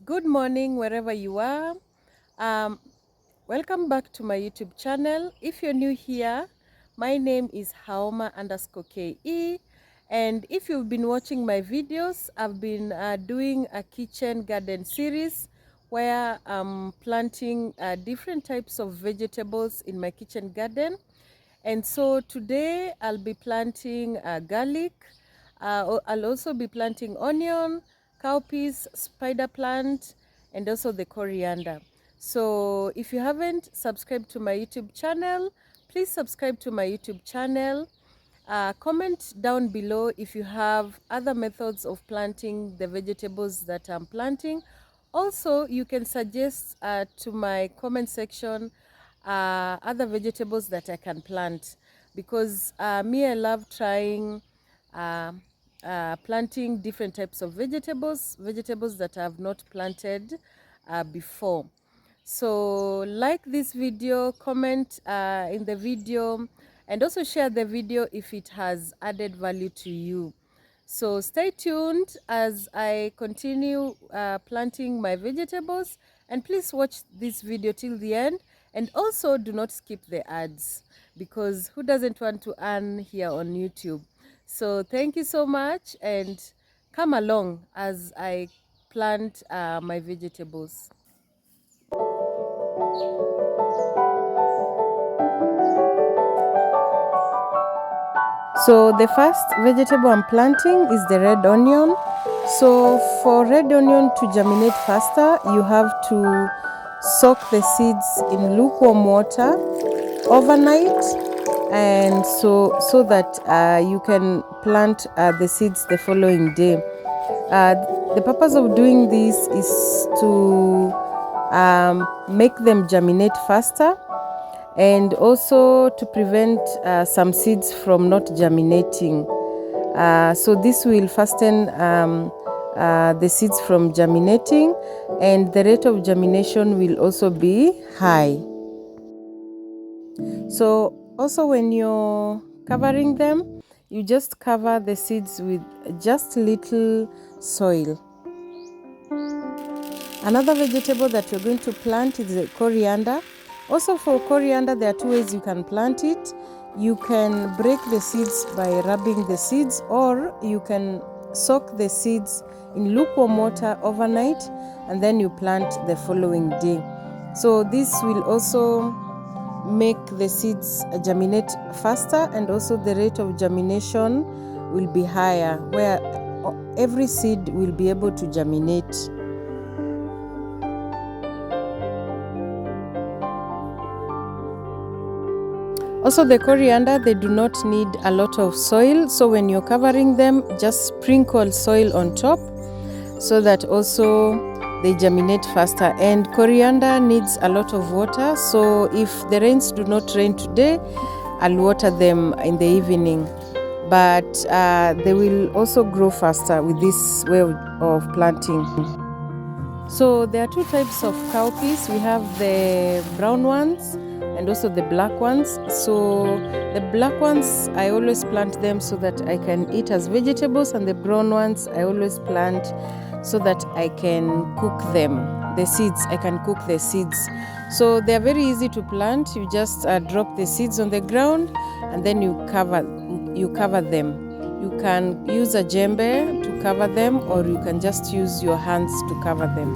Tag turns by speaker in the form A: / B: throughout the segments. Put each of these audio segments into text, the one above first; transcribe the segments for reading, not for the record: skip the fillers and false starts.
A: Good morning, wherever you are. Um, Welcome back to my YouTube channel. If you're new here, my name is Haoma_KE. And if you've been watching my videos, I've been doing a kitchen garden series where I'm planting different types of vegetables in my kitchen garden. And so today I'll be planting garlic. I'll also be planting onion, cowpeas, spider plant, and also the coriander. So if you haven't subscribed to my YouTube channel, please subscribe to my YouTube channel. Comment down below if you have other methods of planting the vegetables that I'm planting. Also, you can suggest to my comment section other vegetables that I can plant, because I love trying uh, planting different types of vegetables that I have not planted before. So like this video, comment in the video, and also share the video if it has added value to you. So stay tuned as I continue planting my vegetables, and please watch this video till the end, and also do not skip the ads, because who doesn't want to earn here on YouTube? So thank you so much, and come along as I plant my vegetables. So the first vegetable I'm planting is the red onion. So for red onion to germinate faster, you have to soak the seeds in lukewarm water overnight, and so that you can plant the seeds the following day. The purpose of doing this is to make them germinate faster, and also to prevent some seeds from not germinating. So this will fasten the seeds from germinating, and the rate of germination will also be high. So also when you're covering them, you just cover the seeds with just little soil. Another vegetable that you're going to plant is the coriander. Also for coriander, there are two ways you can plant it. You can break the seeds by rubbing the seeds, or you can soak the seeds in lukewarm water overnight and then you plant the following day. So this will also make the seeds germinate faster, and also the rate of germination will be higher, where every seed will be able to germinate. Also the coriander, they do not need a lot of soil, so when you're covering them, just sprinkle soil on top so that also they germinate faster. And coriander needs a lot of water, so if the rains do not rain today, I'll water them in the evening. But they will also grow faster with this way of planting. So there are two types of cowpeas. We have the brown ones and also the black ones. So the black ones, I always plant them so that I can eat as vegetables, and the brown ones I always plant so that I can cook them. The seeds, I can cook the seeds. So they are very easy to plant. You just drop the seeds on the ground, and then you cover them. You can use a djembe to cover them, or you can just use your hands to cover them.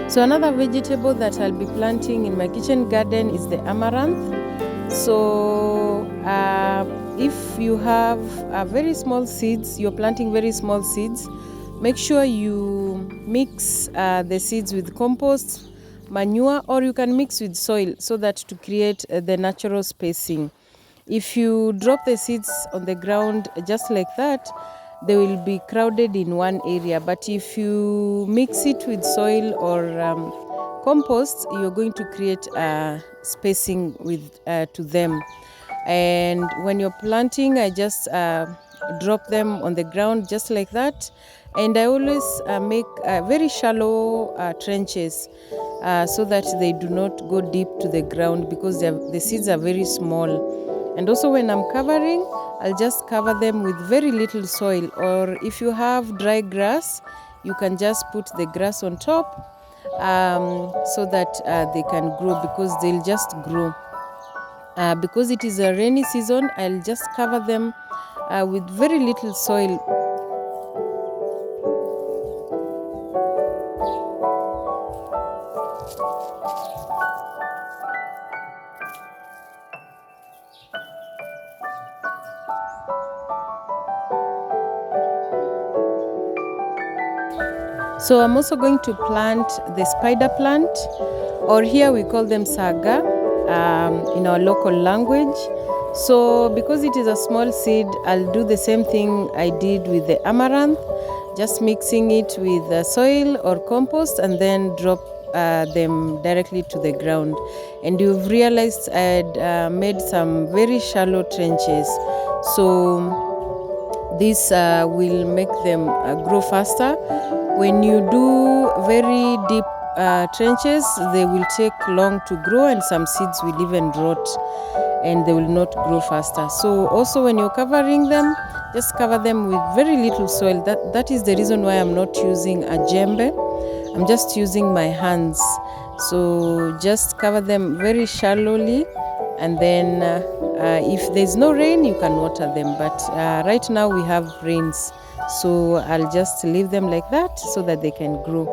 A: So another vegetable that I'll be planting in my kitchen garden is the amaranth. So if you have very small seeds, you're planting very small seeds, make sure you mix the seeds with compost, manure, or you can mix with soil so that to create the natural spacing. If you drop the seeds on the ground just like that, they will be crowded in one area. But if you mix it with soil or compost, you're going to create spacing with to them. And when you're planting, I just drop them on the ground just like that. And I always make very shallow trenches so that they do not go deep to the ground, because the seeds are very small. And also when I'm covering, I'll just cover them with very little soil, or if you have dry grass, you can just put the grass on top so that they can grow, because they'll just grow. Because it is a rainy season, I'll just cover them with very little soil. So I'm also going to plant the spider plant, or here we call them saga in our local language. So because it is a small seed, I'll do the same thing I did with the amaranth, just mixing it with soil or compost and then drop them directly to the ground. And you've realized I had made some very shallow trenches. So this will make them grow faster. When you do very deep trenches, they will take long to grow, and some seeds will even rot and they will not grow faster. So also when you're covering them, just cover them with very little soil. That is the reason why I'm not using a djembe. I'm just using my hands. So just cover them very shallowly, and then if there's no rain, you can water them. But right now we have rains, so I'll just leave them like that so that they can grow.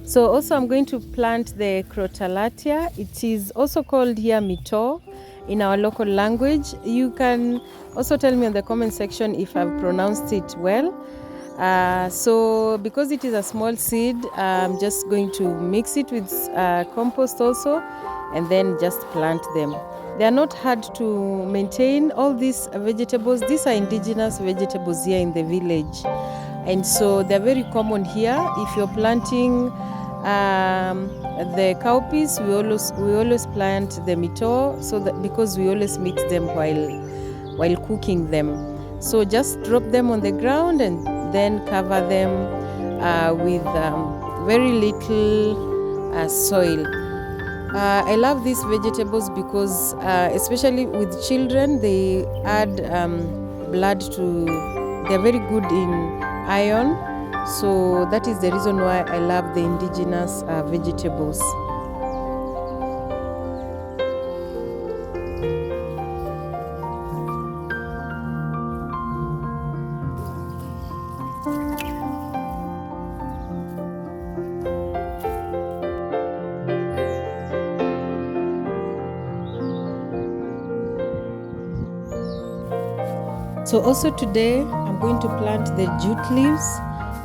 A: So also I'm going to plant the crotalaria. It is also called here mito in our local language. You can also tell me in the comment section if I've pronounced it well. So because it is a small seed, I'm just going to mix it with compost also, and then just plant them. They are not hard to maintain. All these vegetables, these are indigenous vegetables here in the village, and so they're very common here. If you're planting the cowpeas, we always plant the mito, so that because we always mix them while cooking them. So just drop them on the ground and then cover them with very little soil. I love these vegetables because especially with children, they add blood to, they're very good in iron. So that is the reason why I love the indigenous vegetables. So also today I'm going to plant the jute leaves,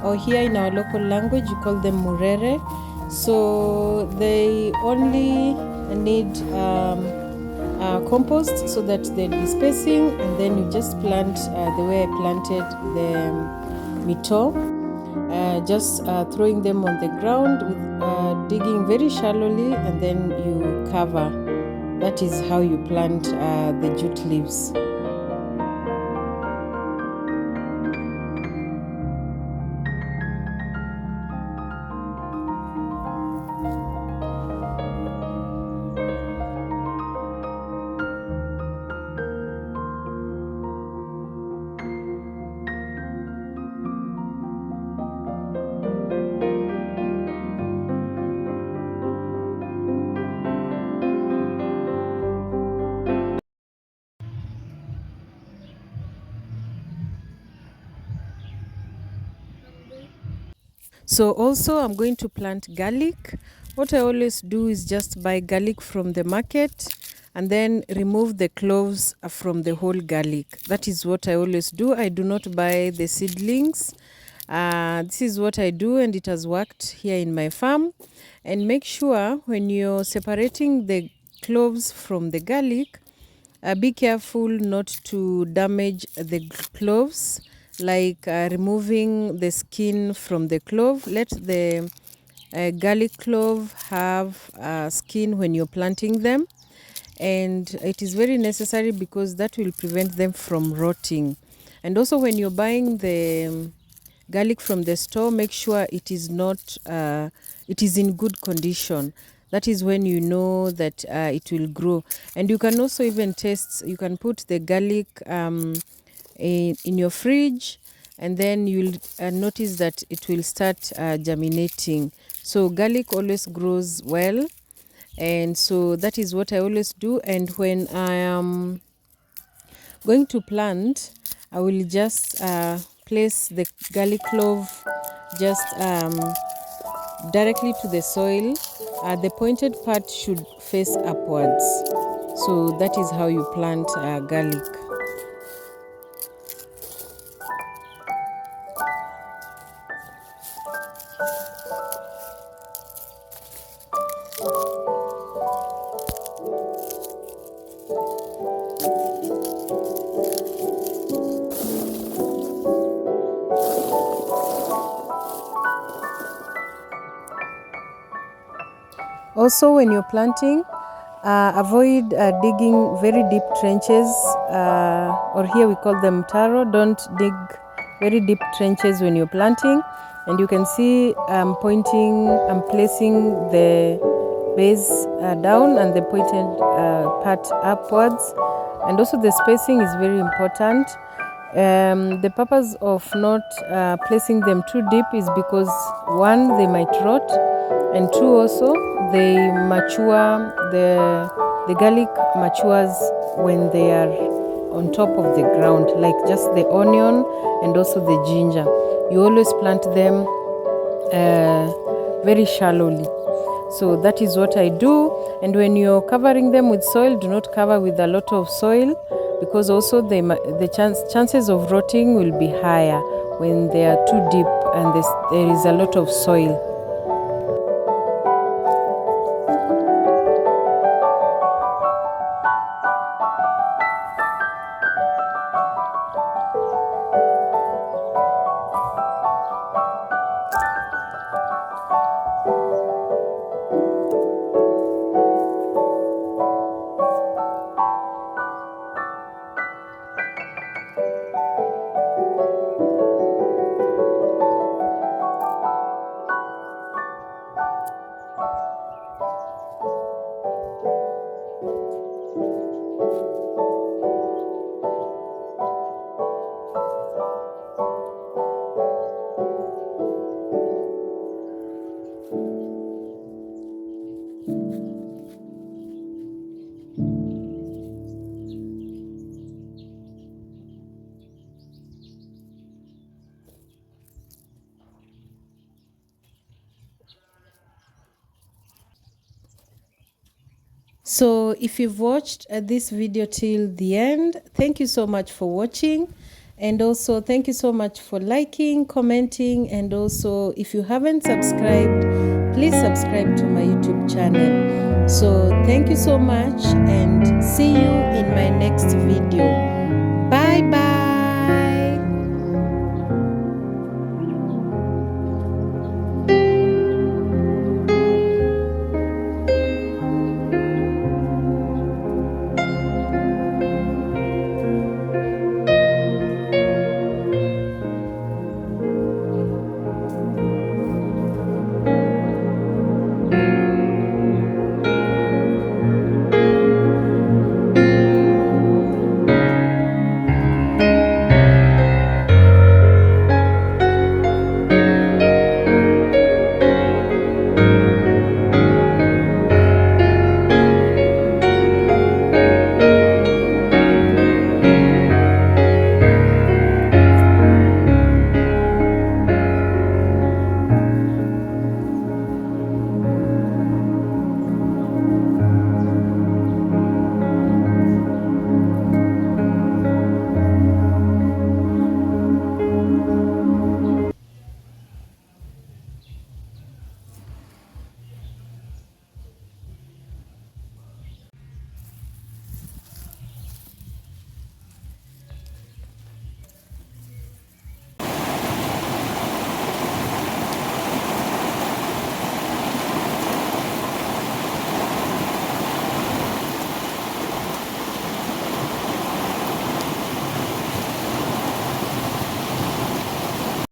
A: or here in our local language you call them murere. So they only need compost so that they'll be spacing, and then you just plant the way I planted the mito, just throwing them on the ground with digging very shallowly, and then you cover. That is how you plant the jute leaves. So also I'm going to plant garlic. What I always do is just buy garlic from the market and then remove the cloves from the whole garlic. That is what I always do. I do not buy the seedlings. This is what I do, and it has worked here in my farm. And make sure when you're separating the cloves from the garlic, be careful not to damage the cloves, like removing the skin from the clove. Let the garlic clove have skin when you're planting them, and it is very necessary because that will prevent them from rotting. And also when you're buying the garlic from the store, make sure it is not it is in good condition. That is when you know that it will grow. And you can also even taste, you can put the garlic in your fridge, and then you'll notice that it will start germinating. So garlic always grows well, and so that is what I always do. And when I am going to plant, I will just place the garlic clove just directly to the soil. The pointed part should face upwards. So that is how you plant garlic. Also, when you're planting, avoid digging very deep trenches, or here we call them taro. Don't dig very deep trenches when you're planting. And you can see I'm placing the base down and the pointed part upwards. And also the spacing is very important. The purpose of not placing them too deep is because, one, they might rot, and two, also they mature. The garlic matures when they are on top of the ground, like just the onion and also the ginger. You always plant them very shallowly. So that is what I do. And when you're covering them with soil, do not cover with a lot of soil, because also the chances of rotting will be higher when they are too deep and there is a lot of soil. So if you've watched this video till the end, thank you so much for watching. And also thank you so much for liking, commenting, and also if you haven't subscribed, please subscribe to my YouTube channel. So thank you so much, and see you in my next video.